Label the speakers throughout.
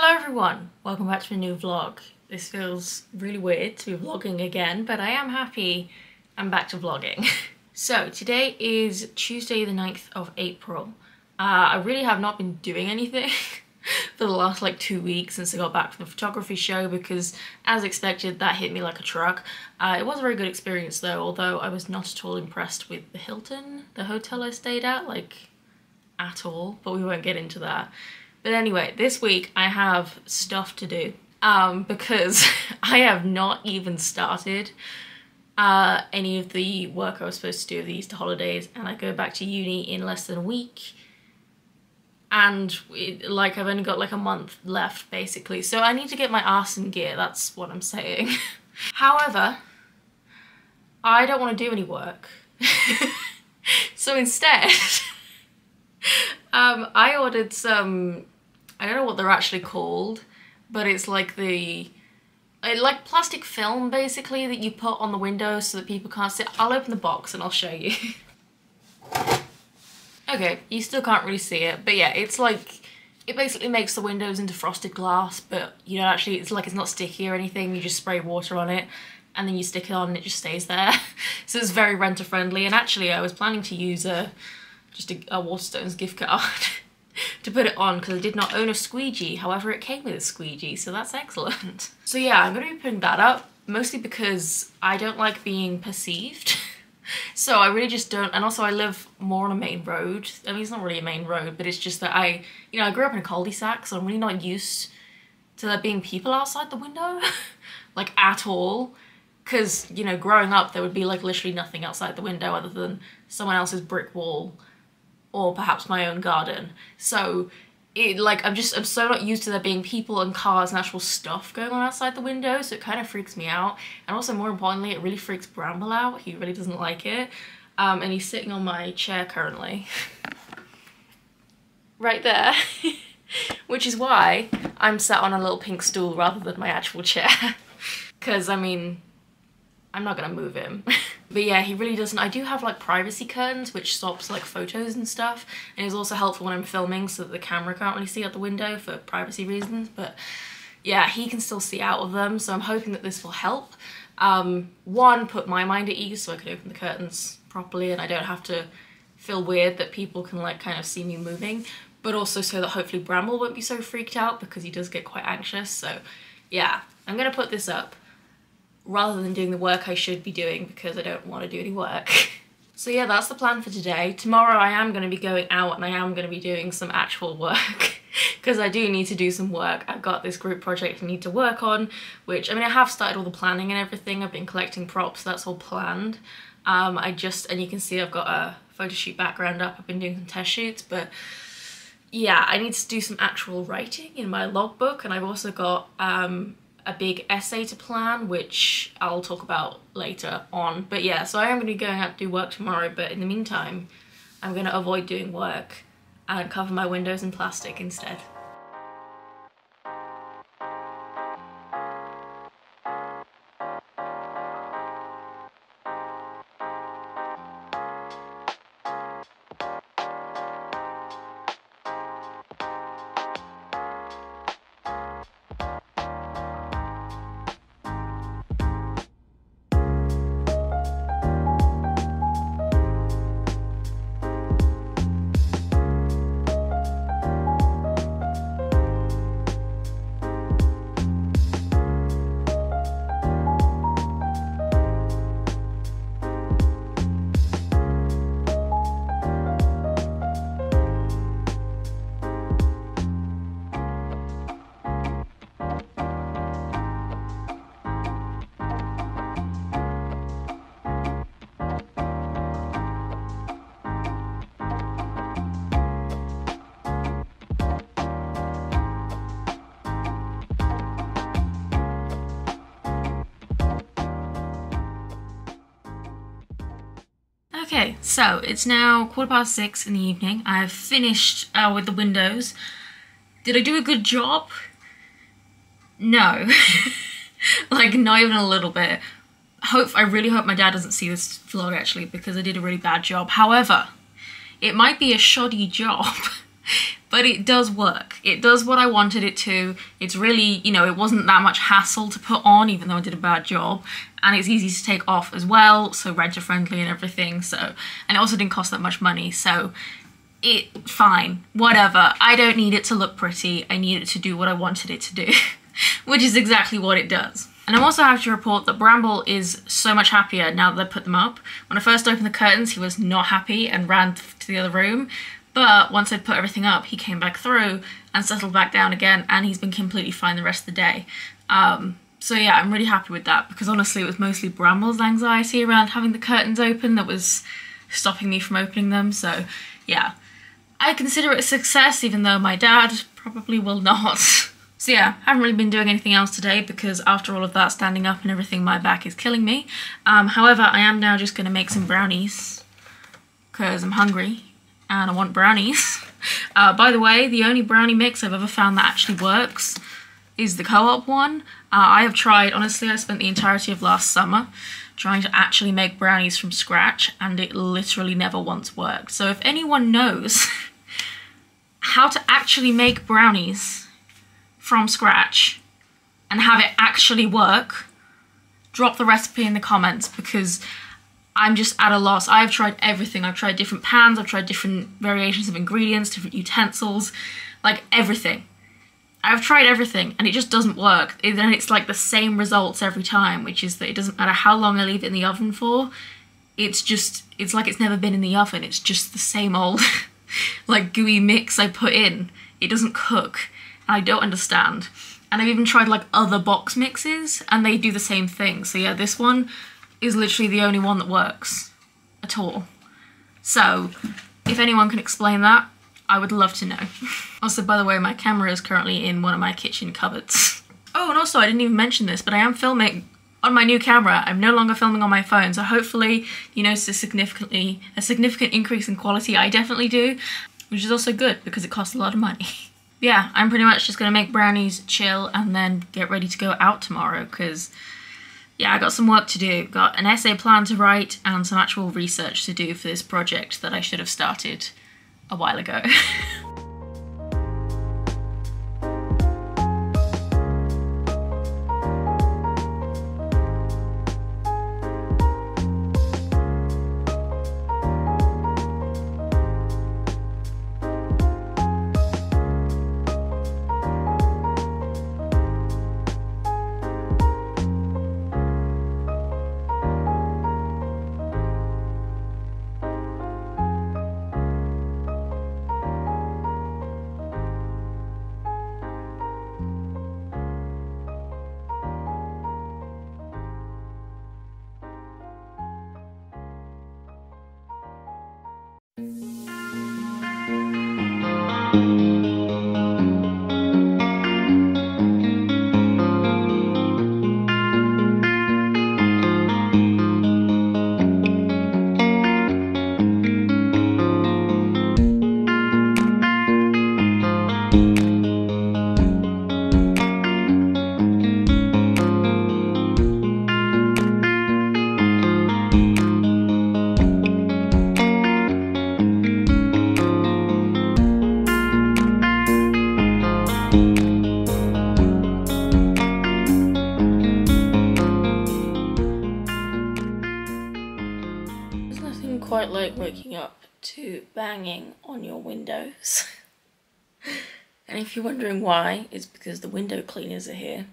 Speaker 1: Hello everyone, welcome back to a new vlog. This feels really weird to be vlogging again, but I am happy I'm back to vlogging. So today is Tuesday the 9th of April. I really have not been doing anything for the last like 2 weeks since I got back from the photography show because, as expected, that hit me like a truck. It was a very good experience though, although I was not at all impressed with the Hilton, the hotel I stayed at, like at all, but we won't get into that. But anyway, this week I have stuff to do because I have not even started any of the work I was supposed to do over the Easter holidays, and I go back to uni in less than a week. And I've only got like a month left basically, so I need to get my arse in gear, that's what I'm saying. However, I don't want to do any work. So instead, I ordered some, I don't know what they're actually called, but it's like like plastic film basically that you put on the window so that people can't see. I'll open the box and I'll show you. Okay, you still can't really see it, but yeah, it's like, it basically makes the windows into frosted glass, but you don't actually, it's not sticky or anything, you just spray water on it and then you stick it on and it just stays there. So it's very renter friendly, and actually I was planning to use just a Waterstones gift card to put it on because I did not own a squeegee. However, it came with a squeegee, so that's excellent. So yeah, I'm going to be putting that up, mostly because I don't like being perceived. So I really just don't, and also I live more on a main road. I mean, it's not really a main road, but it's just that I grew up in a cul-de-sac, so I'm really not used to there being people outside the window, like at all. Because, growing up, there would be like literally nothing outside the window other than someone else's brick wall or perhaps my own garden. So I'm so not used to there being people and cars and actual stuff going on outside the window, so it kind of freaks me out. And also, more importantly, it really freaks Bramble out. He really doesn't like it. And he's sitting on my chair currently. Right there. Which is why I'm sat on a little pink stool rather than my actual chair. Because, I mean, I'm not gonna move him. But yeah, he really doesn't. I do have like privacy curtains which stops like photos and stuff, and it's also helpful when I'm filming so that the camera can't really see out the window for privacy reasons. But yeah, he can still see out of them, so I'm hoping that this will help. One, put my mind at ease so I can open the curtains properly and I don't have to feel weird that people can like kind of see me moving, but also so that hopefully Bramble won't be so freaked out because he does get quite anxious. So yeah, I'm gonna put this up rather than doing the work I should be doing because I don't want to do any work. So yeah, that's the plan for today. Tomorrow I am going to be going out and I am going to be doing some actual work because I do need to do some work. I've got this group project I need to work on, which, I mean, I have started all the planning and everything. I've been collecting props, that's all planned. And you can see I've got a photo shoot background up. I've been doing some test shoots, but yeah, I need to do some actual writing in my logbook, and I've also got a big essay to plan, which I'll talk about later on. But yeah, so I am going to be going out to do work tomorrow, but in the meantime, I'm going to avoid doing work and cover my windows in plastic instead. Okay, so it's now 6:15 in the evening. I've finished with the windows. Did I do a good job? No. Like, not even a little bit. I really hope my dad doesn't see this vlog actually, because I did a really bad job. However, it might be a shoddy job But it does work. It does what I wanted it to. It's really, you know, it wasn't that much hassle to put on, even though I did a bad job. And it's easy to take off as well, so renter friendly and everything. So, and it also didn't cost that much money, so fine, whatever. I don't need it to look pretty. I need it to do what I wanted it to do, which is exactly what it does. And I also have to report that Bramble is so much happier now that I put them up. When I first opened the curtains, he was not happy and ran to the other room. But once I put everything up, he came back through and settled back down again, and he's been completely fine the rest of the day. So yeah, I'm really happy with that, because honestly it was mostly Bramble's anxiety around having the curtains open that was stopping me from opening them. So yeah, I consider it a success, even though my dad probably will not. So yeah, I haven't really been doing anything else today, because after all of that standing up and everything, my back is killing me. However, I am now just going to make some brownies, because I'm hungry and I want brownies. By the way, the only brownie mix I've ever found that actually works is the Co-op one. I have tried, honestly, I spent the entirety of last summer trying to actually make brownies from scratch, and it literally never once worked. So if anyone knows how to actually make brownies from scratch and have it actually work, drop the recipe in the comments, because I'm just at a loss. I've tried everything. I've tried different pans, I've tried different variations of ingredients, different utensils, like everything. I've tried everything and it just doesn't work. And it's like the same results every time, which is that it doesn't matter how long I leave it in the oven for, it's like it's never been in the oven. It's just the same old like gooey mix I put in. It doesn't cook, and I don't understand. And I've even tried like other box mixes and they do the same thing. So yeah, this one is literally the only one that works at all. So if anyone can explain that, I would love to know. Also, by the way, my camera is currently in one of my kitchen cupboards. Oh, and also I didn't even mention this, but I am filming on my new camera. I'm no longer filming on my phone, so hopefully you notice a significant increase in quality. I definitely do, which is also good because it costs a lot of money. Yeah, I'm pretty much just gonna make brownies, chill, and then get ready to go out tomorrow, because yeah, I got some work to do. Got an essay plan to write and some actual research to do for this project that I should have started a while ago. Quite like waking up to banging on your windows. And if you're wondering why, it's because the window cleaners are here.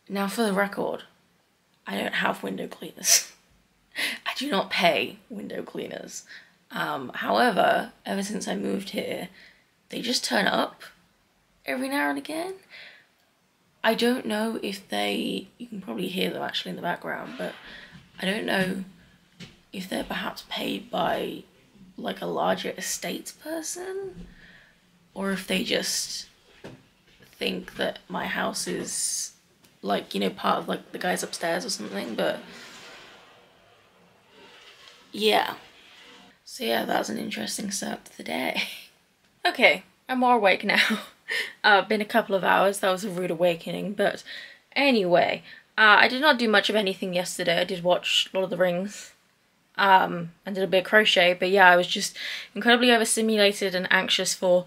Speaker 1: Now, for the record, I don't have window cleaners. I do not pay window cleaners. However, ever since I moved here, they just turn up every now and again. I don't know if you can probably hear them actually in the background, but I don't know if they're perhaps paid by like a larger estates person, or if they just think that my house is like, you know, part of like the guys upstairs or something. But yeah, so yeah, that was an interesting start to the day. Okay, I'm more awake now. Been a couple of hours. That was a rude awakening, but anyway, I did not do much of anything yesterday. I did watch Lord of the Rings and did a bit of crochet. But yeah, I was just incredibly overstimulated and anxious for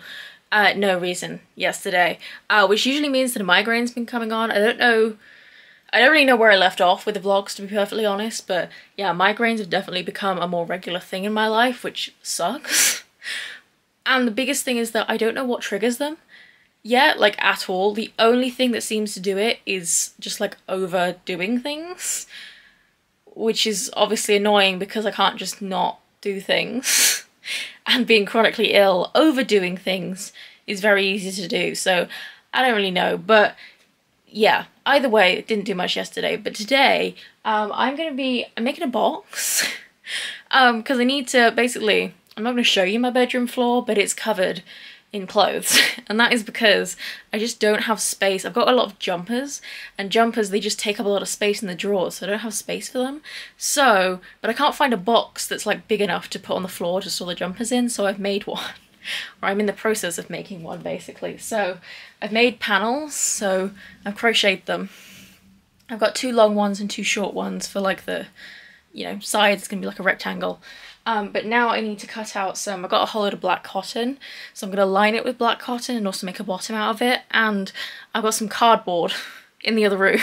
Speaker 1: no reason yesterday, which usually means that a migraine's been coming on. I don't really know where I left off with the vlogs, to be perfectly honest, but yeah, migraines have definitely become a more regular thing in my life, which sucks. And the biggest thing is that I don't know what triggers them yet, like at all. The only thing that seems to do it is just like overdoing things, which is obviously annoying because I can't just not do things. And being chronically ill, overdoing things is very easy to do, so I don't really know. But yeah, either way, it didn't do much yesterday. But today, I'm making a box because I need to basically, I'm not going to show you my bedroom floor, but it's covered in clothes. And that is because I just don't have space. I've got a lot of jumpers, and jumpers, they just take up a lot of space in the drawers, so I don't have space for them. So, but I can't find a box that's like big enough to put on the floor to store the jumpers in, so I've made one. Or I'm in the process of making one, basically. So I've made panels, so I've crocheted them. I've got 2 long ones and 2 short ones for like the, you know, sides. It's gonna be like a rectangle. But now I need to cut out some, I got a whole load of black cotton, so I'm gonna line it with black cotton and also make a bottom out of it. And I've got some cardboard in the other room,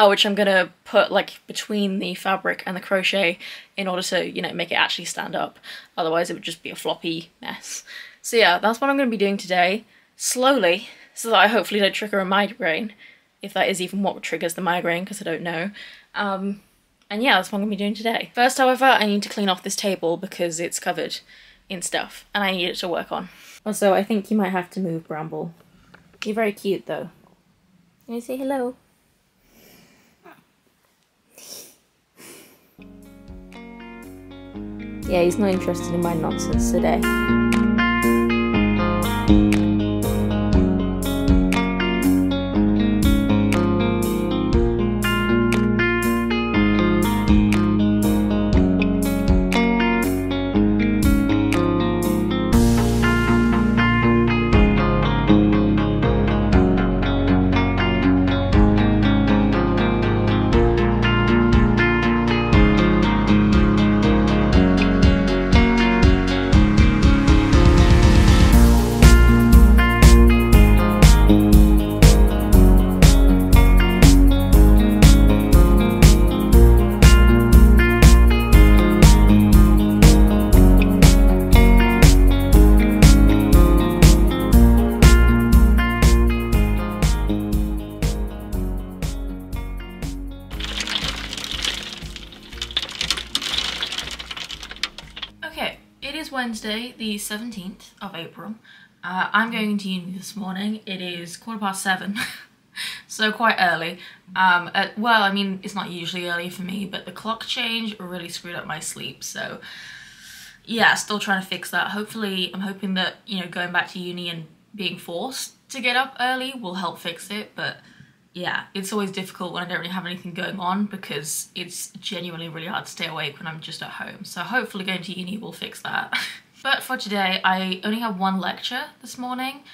Speaker 1: which I'm gonna put like between the fabric and the crochet in order to, you know, make it actually stand up. Otherwise it would just be a floppy mess. So yeah, that's what I'm gonna be doing today, slowly, so that I hopefully don't trigger a migraine, if that is even what triggers the migraine, because I don't know. And yeah, that's what I'm gonna be doing today. First, however, I need to clean off this table because it's covered in stuff and I need it to work on. Also, I think you might have to move, Bramble. You're very cute though. Can you say hello? Yeah, he's not interested in my nonsense today. Wednesday, the 17th of April. I'm going to uni this morning. It is 7:15, so quite early. Well, I mean, it's not usually early for me, but the clock change really screwed up my sleep, so yeah, still trying to fix that. Hopefully, I'm hoping that, you know, going back to uni and being forced to get up early will help fix it, but yeah, it's always difficult when I don't really have anything going on because it's genuinely really hard to stay awake when I'm just at home. So hopefully going to uni will fix that. But for today, I only have 1 lecture this morning,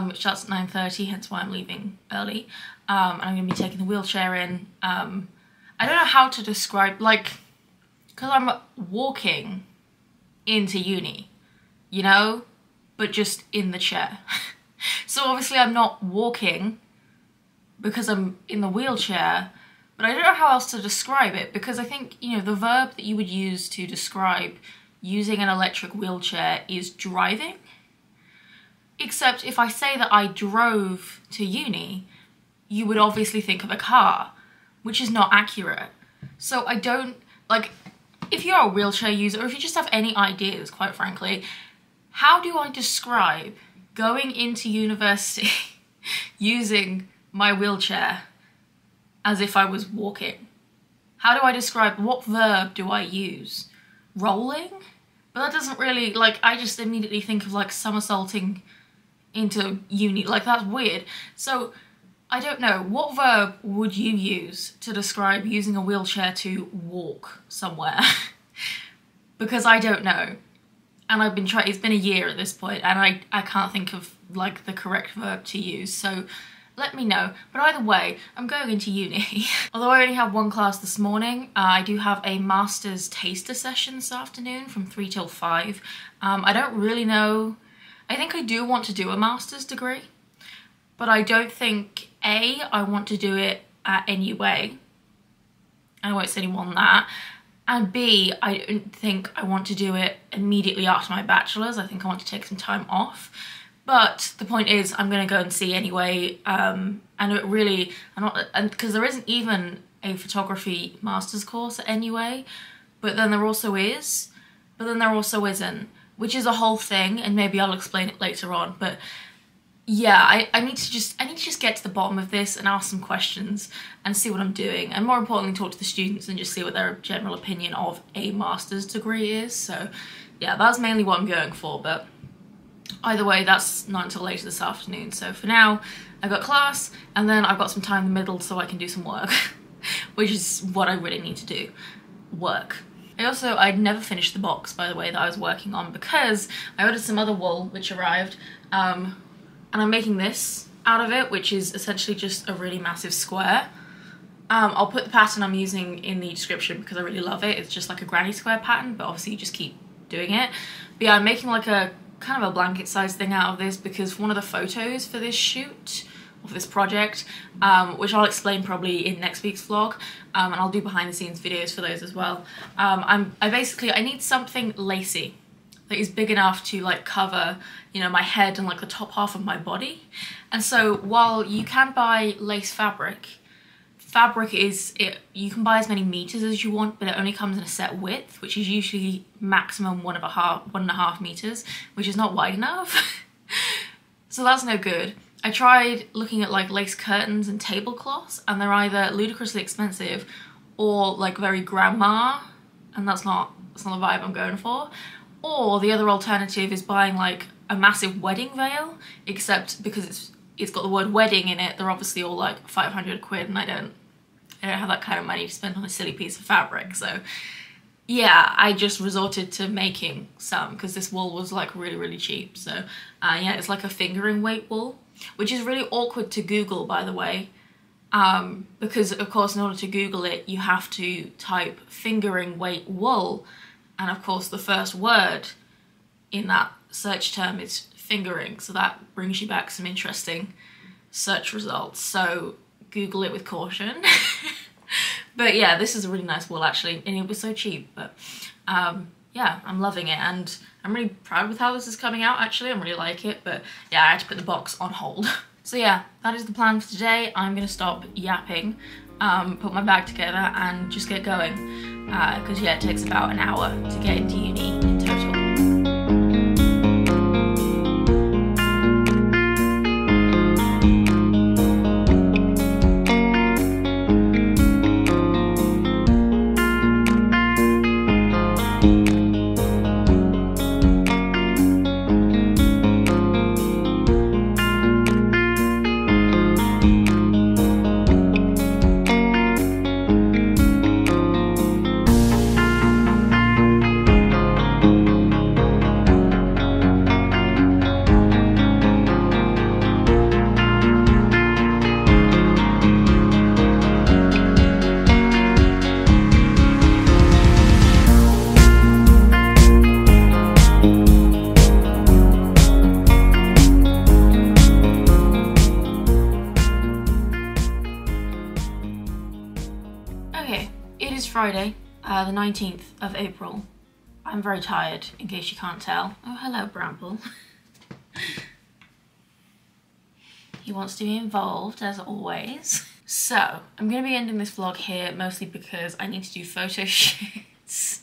Speaker 1: which starts at 9:30, hence why I'm leaving early. And I'm gonna be taking the wheelchair in. I don't know how to describe, like, because I'm walking into uni, you know, but just in the chair. So obviously I'm not walking because I'm in the wheelchair, but I don't know how else to describe it, because I think, you know, the verb that you would use to describe using an electric wheelchair is driving. Except if I say that I drove to uni, you would obviously think of a car, which is not accurate. So I don't, like, if you're a wheelchair user, or if you just have any ideas, quite frankly, how do I describe going into university using my wheelchair as if I was walking? How do I describe, what verb do I use? Rolling? But that doesn't really, like, I just immediately think of like somersaulting into uni, like that's weird. So I don't know, what verb would you use to describe using a wheelchair to walk somewhere? Because I don't know. And I've been trying, it's been a year at this point, and I can't think of like the correct verb to use. So let me know. But either way, I'm going into uni. Although I only have one class this morning, I do have a master's taster session this afternoon from 3 till 5. I don't really know. I think I do want to do a master's degree, but I don't think, A, I want to do it at NUA. I won't say any more than that. And B, I don't think I want to do it immediately after my bachelor's. I think I want to take some time off. But the point is, I'm going to go and see anyway. And it really, because there isn't even a photography master's course at NUA, but then there also is, but then there also isn't, which is a whole thing, and maybe I'll explain it later on. But yeah, I need to just get to the bottom of this and ask some questions and see what I'm doing, and more importantly talk to the students and just see what their general opinion of a master's degree is. So yeah, that's mainly what I'm going for, but either way, that's not until later this afternoon. So for now, I've got class, and then I've got some time in the middle so I can do some work, which is what I really need to do, work. I'd never finished the box, by the way, that I was working on, because I ordered some other wool which arrived, and I'm making this out of it, which is essentially just a really massive square. I'll put the pattern I'm using in the description because I really love it. It's just like a granny square pattern, but obviously you just keep doing it. But yeah, I'm making like a kind of a blanket size thing out of this because for one of the photos for this shoot, or for this project, which I'll explain probably in next week's vlog, and I'll do behind the scenes videos for those as well. I need something lacy that is big enough to like cover, you know, my head and like the top half of my body. And so while you can buy lace fabric you can buy as many meters as you want, but it only comes in a set width, which is usually maximum 1.5 meters, which is not wide enough. So that's no good. I tried looking at like lace curtains and tablecloths, and they're either ludicrously expensive or like very grandma, and that's not the vibe I'm going for. Or the other alternative is buying like a massive wedding veil, except because it's got the word wedding in it, they're obviously all like 500 quid, and I don't have that kind of money to spend on a silly piece of fabric. So yeah, I just resorted to making some because this wool was like really, really cheap. So yeah, it's like a fingering weight wool, which is really awkward to Google, by the way, because of course in order to Google it you have to type fingering weight wool, and of course the first word in that search term is fingering, so that brings you back some interesting search results, so Google it with caution. But yeah, this is a really nice wool actually, and it was so cheap. But yeah, I'm loving it, and I'm really proud with how this is coming out actually. I really like it, but yeah, I had to put the box on hold. So yeah, that is the plan for today. I'm gonna stop yapping, put my bag together and just get going, because yeah, it takes about an hour to get into uni in total. Okay, it is Friday, the 19th of April. I'm very tired, in case you can't tell. Oh, hello, Bramble. He wants to be involved, as always. So, I'm going to be ending this vlog here, mostly because I need to do photo shoots.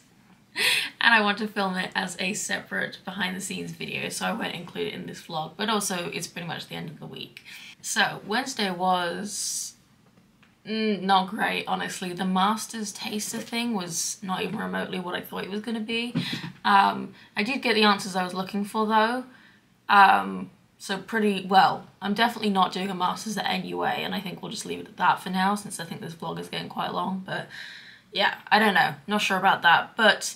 Speaker 1: And I want to film it as a separate behind the scenes video, so I won't include it in this vlog, but also it's pretty much the end of the week. So, Wednesday was not great, honestly. The master's taster thing was not even remotely what I thought it was going to be. I did get the answers I was looking for though, so pretty well. I'm definitely not doing a master's at NUA, and I think we'll just leave it at that for now, since I think this vlog is getting quite long. But yeah, I don't know, not sure about that. But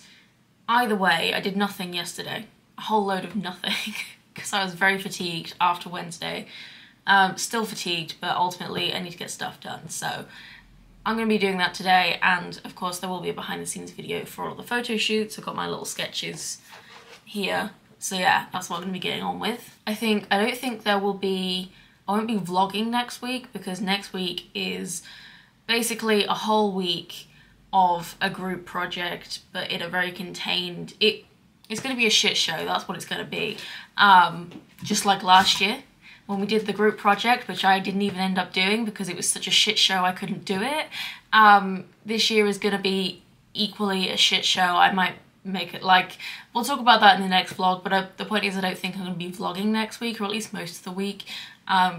Speaker 1: either way, I did nothing yesterday, a whole load of nothing, because I was very fatigued after Wednesday. Still fatigued, but ultimately I need to get stuff done. So I'm going to be doing that today, and of course there will be a behind the scenes video for all the photo shoots. I've got my little sketches here. So yeah, that's what I'm going to be getting on with. I don't think I won't be vlogging next week, because next week is basically a whole week of a group project, but in a very contained, it's going to be a shit show, that's what it's going to be. Just like last year when we did the group project, which I didn't even end up doing because it was such a shit show I couldn't do it. This year is going to be equally a shit show. I might make it like, we'll talk about that in the next vlog, but the point is I don't think I'm going to be vlogging next week, or at least most of the week,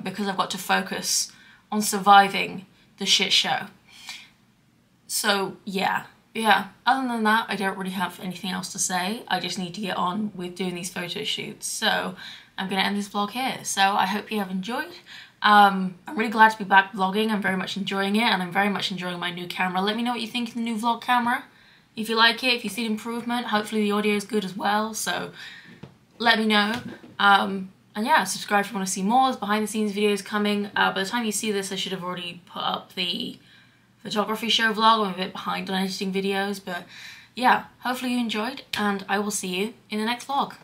Speaker 1: because I've got to focus on surviving the shit show. So yeah, other than that, I don't really have anything else to say. I just need to get on with doing these photo shoots. So I'm gonna end this vlog here. So I hope you have enjoyed. I'm really glad to be back vlogging. I'm very much enjoying it, and I'm very much enjoying my new camera. Let me know what you think of the new vlog camera. If you like it, if you see improvement, hopefully the audio is good as well. So let me know. And yeah, subscribe if you want to see more. There's behind the scenes videos coming. By the time you see this, I should have already put up the photography show vlog. I'm a bit behind on editing videos, but yeah, hopefully you enjoyed, and I will see you in the next vlog.